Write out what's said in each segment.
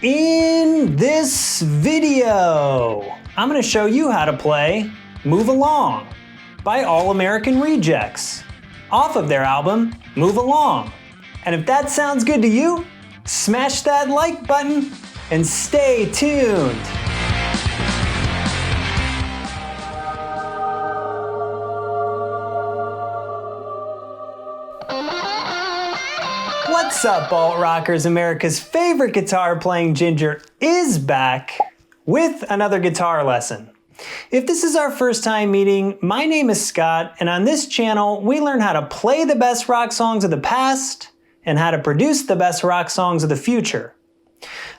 In this video, I'm going to show you how to play Move Along by All American Rejects off of their album Move Along. And if that sounds good to you, smash that like button and stay tuned. What's up, alt rockers? America's favorite guitar playing Ginger is back with another guitar lesson. If this is our first time meeting, my name is Scott, and on this channel we learn how to play the best rock songs of the past and how to produce the best rock songs of the future.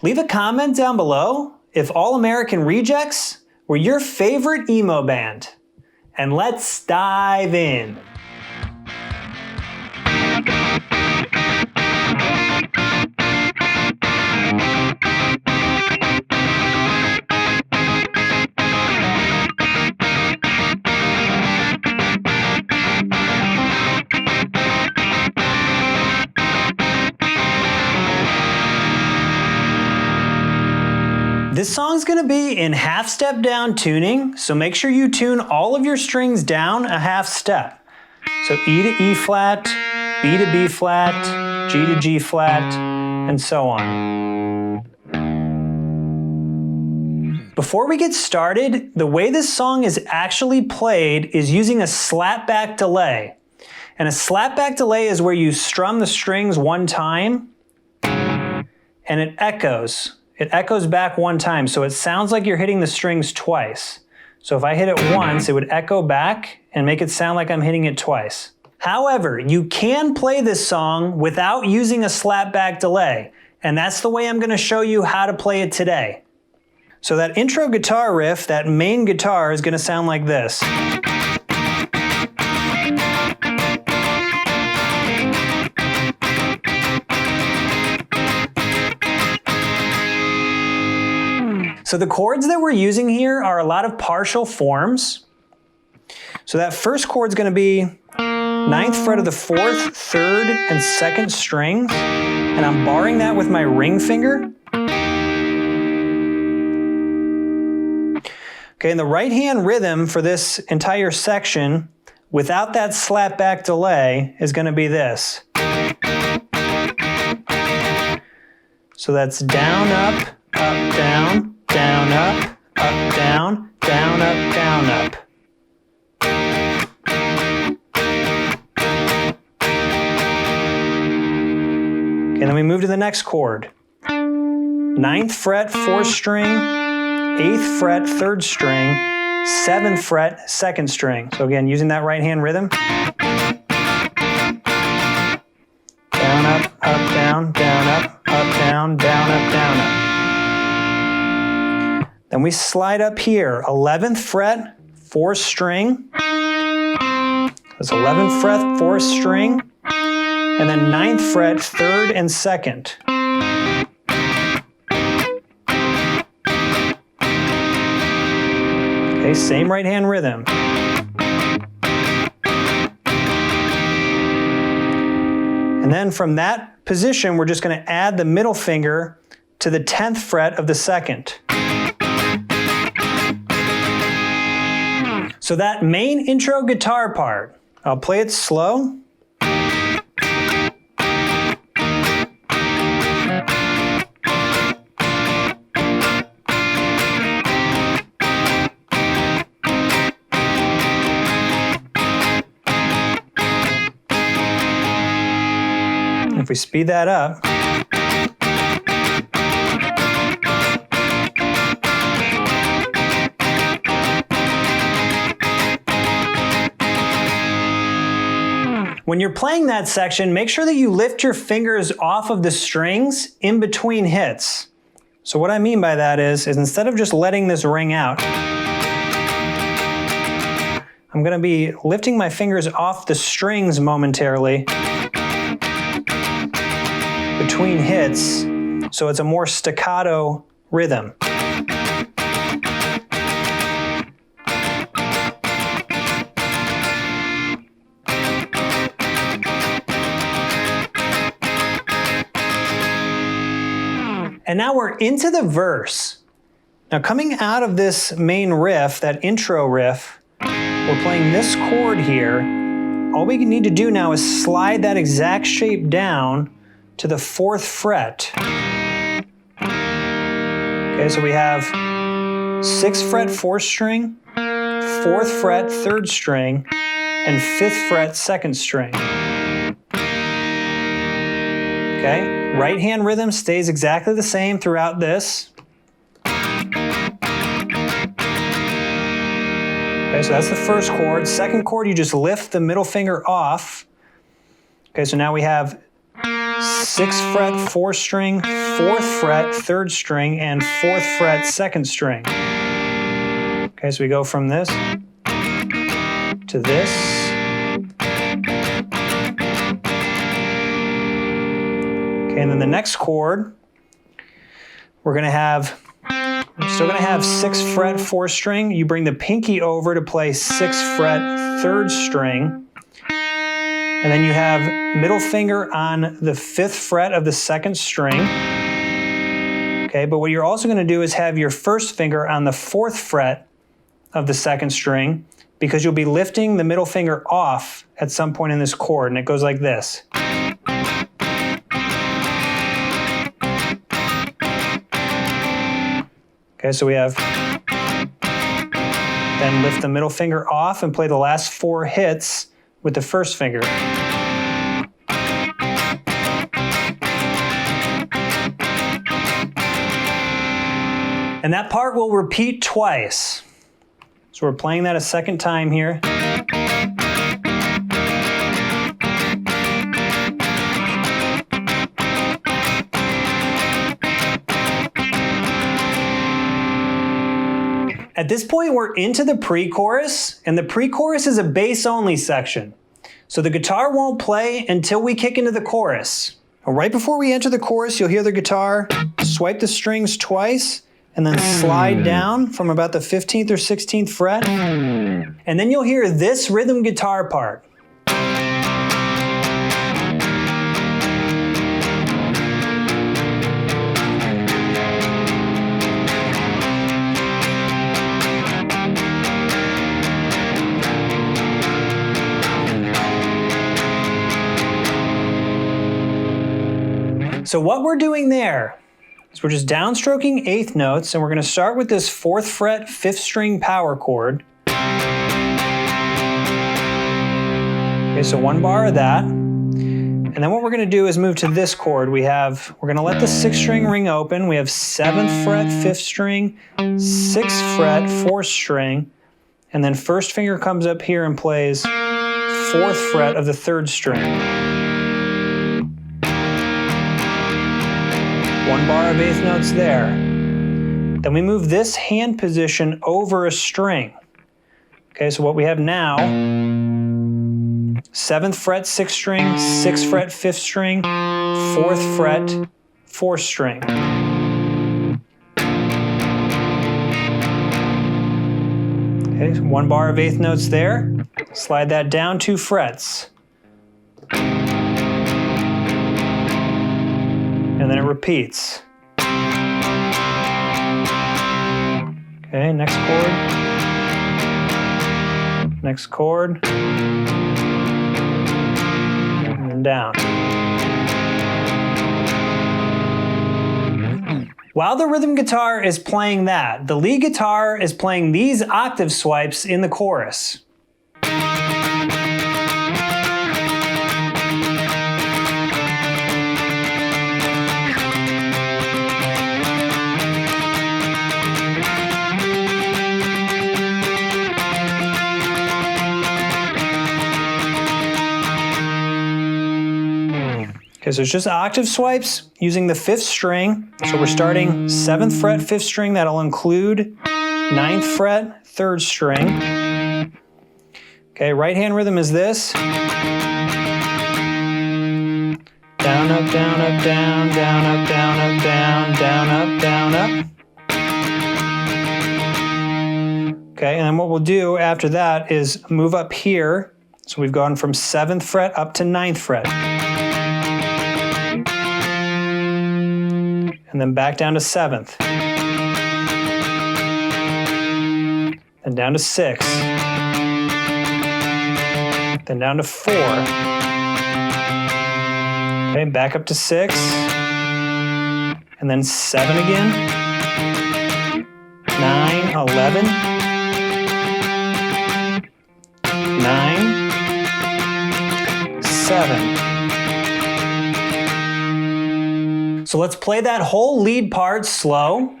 Leave a comment down below if All American Rejects were your favorite emo band. And let's dive in. This song's gonna be in half step down tuning, so make sure you tune all of your strings down a half step. So E to E flat, B to B flat, G to G flat, and so on. Before we get started, the way this song is actually played is using a slapback delay. And a slapback delay is where you strum the strings one time and it echoes. It echoes back one time, so it sounds like you're hitting the strings twice. So if I hit it once, it would echo back and make it sound like I'm hitting it twice. However, you can play this song without using a slapback delay, and that's the way I'm gonna show you how to play it today. So that intro guitar riff, that main guitar, is gonna sound like this. So the chords that we're using here are a lot of partial forms. So that first chord's gonna be 9th fret of the 4th, 3rd, and 2nd strings, and I'm barring that with my ring finger. Okay, and the right hand rhythm for this entire section, without that slapback delay, is gonna be this. So that's down, up, down, down, up, down, down, up, down, up. Okay, then we move to the next chord. 9th fret, 4th string, 8th fret, 3rd string, 7th fret, 2nd string. So again, using that right hand rhythm. Down, up, down, down, up, down, down, up, down, up. Then we slide up here, 11th fret, 4th string. That's 11th fret, 4th string. And then 9th fret, 3rd and 2nd. Okay, same right hand rhythm. And then from that position, we're just gonna add the middle finger to the 10th fret of the 2nd. So that main intro guitar part, I'll play it slow. If we speed that up, when you're playing that section, make sure that you lift your fingers off of the strings in between hits. So what I mean by that is instead of just letting this ring out, I'm gonna be lifting my fingers off the strings momentarily between hits, so it's a more staccato rhythm. And now we're into the verse. Now coming out of this main riff, that intro riff, we're playing this chord here. All we need to do now is slide that exact shape down to the 4th fret. Okay, so we have 6th fret 4th string, 4th fret 3rd string, and 5th fret 2nd string. Okay, right hand rhythm stays exactly the same throughout this. Okay, so that's the first chord. Second chord, you just lift the middle finger off. Okay, so now we have 6th fret 4th string, 4th fret 3rd string, and 4th fret 2nd string. Okay, so we go from this to this. Okay, and then the next chord, we're still gonna have 6th fret 4th string. You bring the pinky over to play 6th fret 3rd string. And then you have middle finger on the 5th fret of the 2nd string. Okay, but what you're also gonna do is have your first finger on the 4th fret of the 2nd string, because you'll be lifting the middle finger off at some point in this chord, and it goes like this. Okay, so we have, then lift the middle finger off and play the last 4 hits with the first finger. And that part will repeat twice. So we're playing that a second time here. At this point, we're into the pre-chorus, and the pre-chorus is a bass-only section. So the guitar won't play until we kick into the chorus. Right before we enter the chorus, you'll hear the guitar swipe the strings twice, and then slide down from about the 15th or 16th fret. And then you'll hear this rhythm guitar part. So what we're doing there is we're just downstroking 8th notes, and we're going to start with this 4th fret 5th string power chord. Okay, so 1 bar of that. And then what we're going to do is move to this chord. We're going to let the 6th string ring open. We have 7th fret 5th string, 6th fret 4th string, and then first finger comes up here and plays 4th fret of the 3rd string. 1 bar of 8th notes there. Then we move this hand position over a string. Okay, so what we have now, 7th fret 6th string, 6th fret 5th string, 4th fret 4th string. Okay, so 1 bar of 8th notes there. Slide that down 2 frets. And then it repeats. Okay, next chord. Next chord. And then down. While the rhythm guitar is playing that, the lead guitar is playing these octave swipes in the chorus. Okay, so it's just octave swipes using the 5th string. So we're starting 7th fret 5th string. That'll include 9th fret 3rd string. Okay, right hand rhythm is this. Down, up, down, up, down, down, up, down, up, down, down, up, down, up. Okay, and then what we'll do after that is move up here. So we've gone from 7th fret up to 9th fret. And and then back down to 7th. Then down to 6. Then down to 4. Okay, back up to 6. And then 7 again. 9, 11. 9, 7. So let's play that whole lead part slow.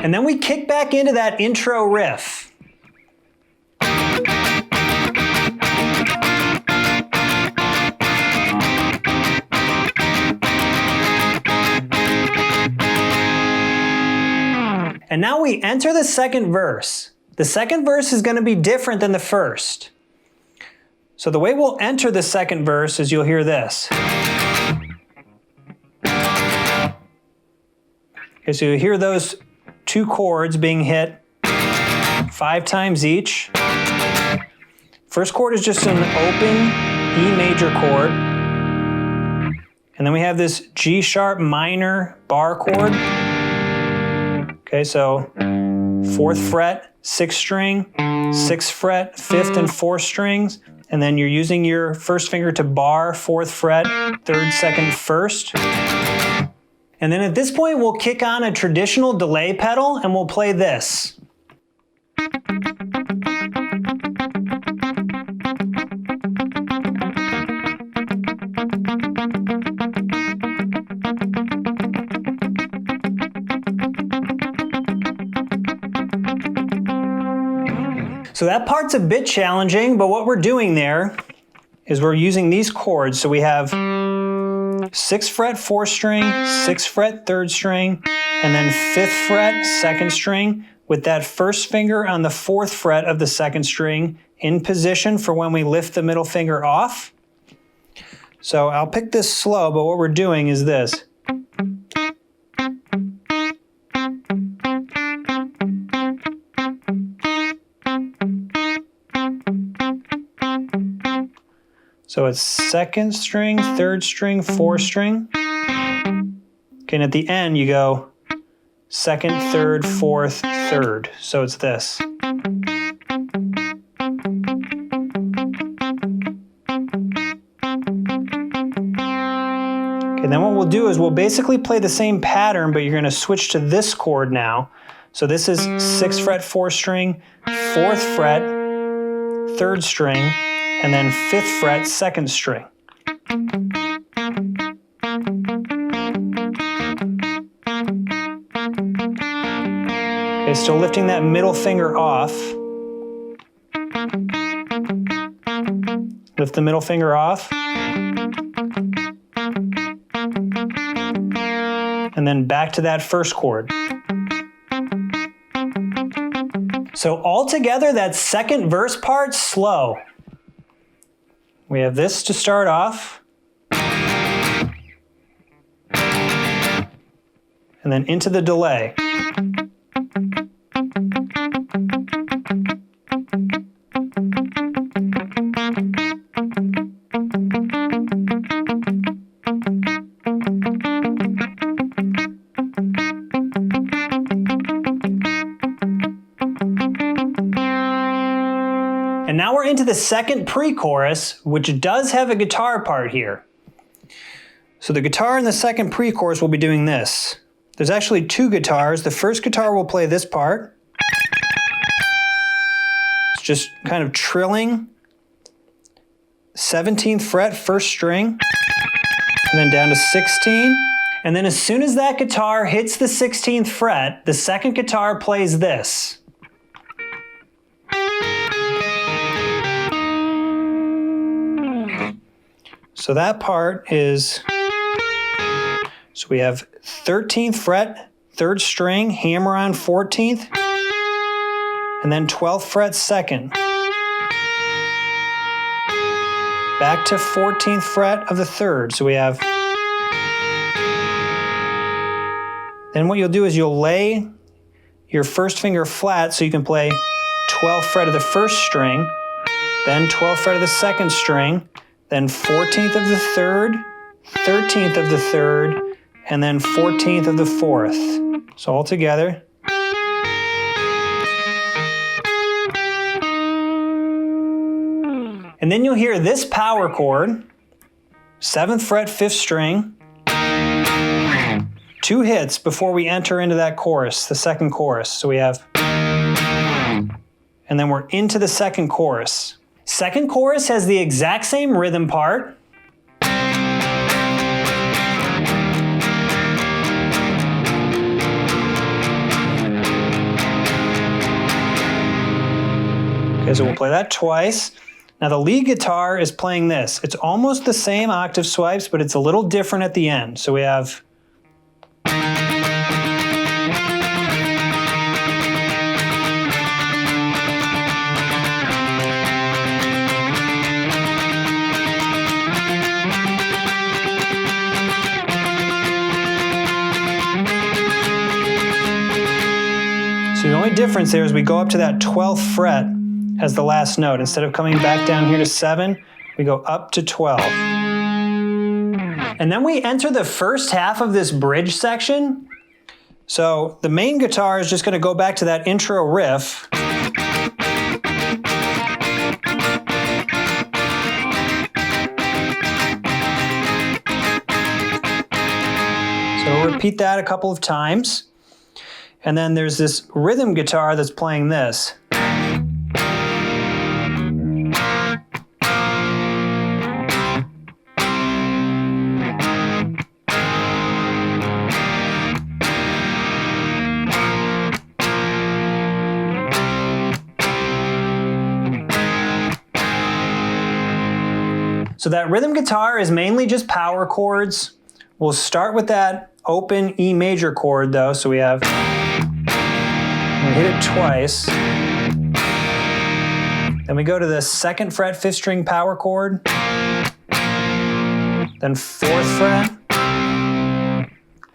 And then we kick back into that intro riff. And now we enter the second verse. The second verse is going to be different than the first. So the way we'll enter the second verse is you'll hear this. Okay, so you hear those 2 chords being hit 5 times each. First chord is just an open E major chord. And then we have this G sharp minor bar chord. Okay, so 4th fret, 6th string, 6th fret, 5th and 4th strings. And then you're using your first finger to bar 4th fret, 3rd, 2nd, 1st. And then at this point, we'll kick on a traditional delay pedal and we'll play this. So that part's a bit challenging, but what we're doing there is we're using these chords. So we have 6th fret 4th string, 6th fret 3rd string, and then 5th fret 2nd string with that first finger on the 4th fret of the 2nd string in position for when we lift the middle finger off. So I'll pick this slow, but what we're doing is this. So it's 2nd string, 3rd string, 4th string. Okay, and at the end you go 2nd, 3rd, 4th, 3rd. So it's this. Okay, then what we'll do is we'll basically play the same pattern, but you're going to switch to this chord now. So this is 6th fret 4th string, 4th fret, 3rd string, and then 5th fret 2nd string. Okay, still lifting that middle finger off. Lift the middle finger off. And then back to that first chord. So all together, that second verse part, slow. We have this to start off. And then into the delay. And now we're into the second pre-chorus, which does have a guitar part here. So the guitar in the second pre-chorus will be doing this. There's actually two guitars. The first guitar will play this part. It's just kind of trilling. 17th fret, first string, and then down to 16. And then as soon as that guitar hits the 16th fret, the second guitar plays this. So that part is, so we have 13th fret, 3rd string, hammer on 14th, and then 12th fret second. Back to 14th fret of the third. So we have, then what you'll do is you'll lay your first finger flat so you can play 12th fret of the first string, then 12th fret of the second string, then 14th of the third, 13th of the third, and then 14th of the fourth. So all together. And then you'll hear this power chord, 7th fret, 5th string, 2 hits before we enter into that chorus, the second chorus. So we have, and then we're into the second chorus. Second chorus has the exact same rhythm part. Okay, so we'll play that twice. Now the lead guitar is playing this. It's almost the same octave swipes, but it's a little different at the end. So we have, so the only difference there is we go up to that 12th fret as the last note. Instead of coming back down here to 7, we go up to 12. And then we enter the first half of this bridge section. So the main guitar is just going to go back to that intro riff. So we'll repeat that a couple of times. And then there's this rhythm guitar that's playing this. So that rhythm guitar is mainly just power chords. We'll start with that open E major chord though, so we have, we hit it twice. Then we go to the 2nd fret 5th string power chord, then 4th fret,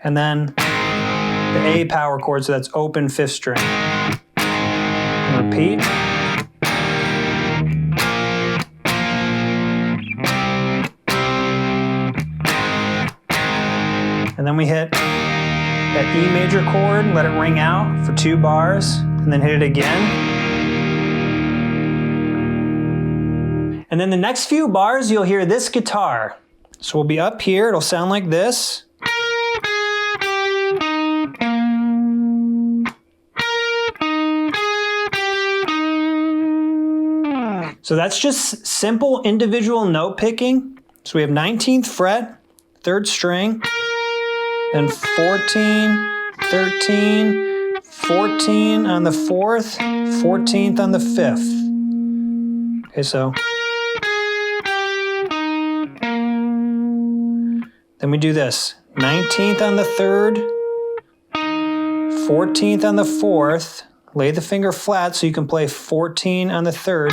and then the A power chord, so that's open 5th string. And repeat. And then we hit that E major chord, let it ring out for 2 bars, and then hit it again. And then the next few bars, you'll hear this guitar. So we'll be up here, it'll sound like this. So that's just simple individual note picking. So we have 19th fret, 3rd string, then 14, 13, 14 on the 4th, 14th on the 5th. Okay, so. Then we do this, 19th on the 3rd, 14th on the 4th, lay the finger flat so you can play 14 on the 3rd,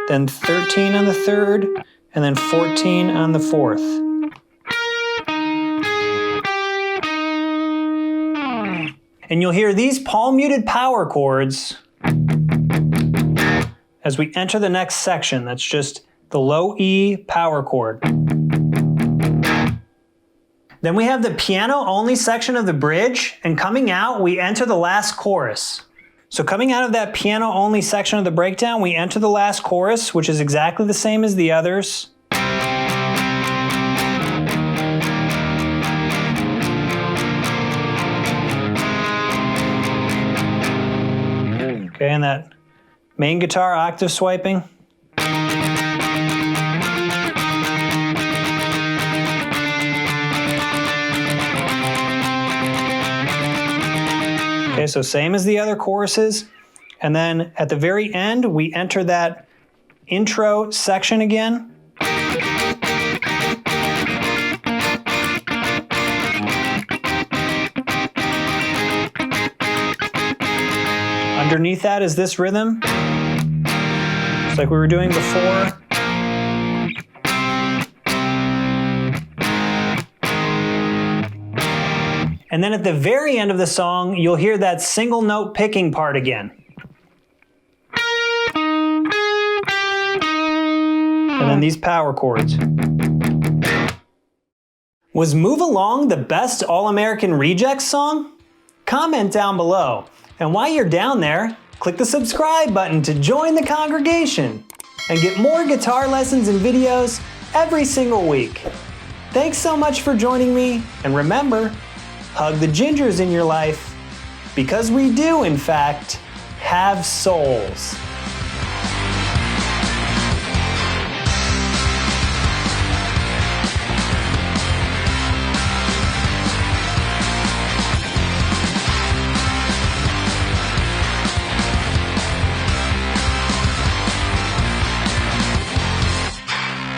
then 13 on the 3rd, and then 14 on the 4th. And you'll hear these palm muted power chords as we enter the next section. That's just the low E power chord. Then we have the piano only section of the bridge, and coming out, we enter the last chorus. So coming out of that piano only section of the breakdown, we enter the last chorus, which is exactly the same as the others. Okay, and that main guitar octave swiping. Okay, so same as the other choruses. And then at the very end, we enter that intro section again. underneath that is this rhythm, just like we were doing before. And then at the very end of the song, you'll hear that single note picking part again. And then these power chords. Was Move Along the best All-American Rejects song? Comment down below. And while you're down there, click the subscribe button to join the congregation and get more guitar lessons and videos every single week. Thanks so much for joining me, and remember, hug the gingers in your life, because we do, in fact, have souls.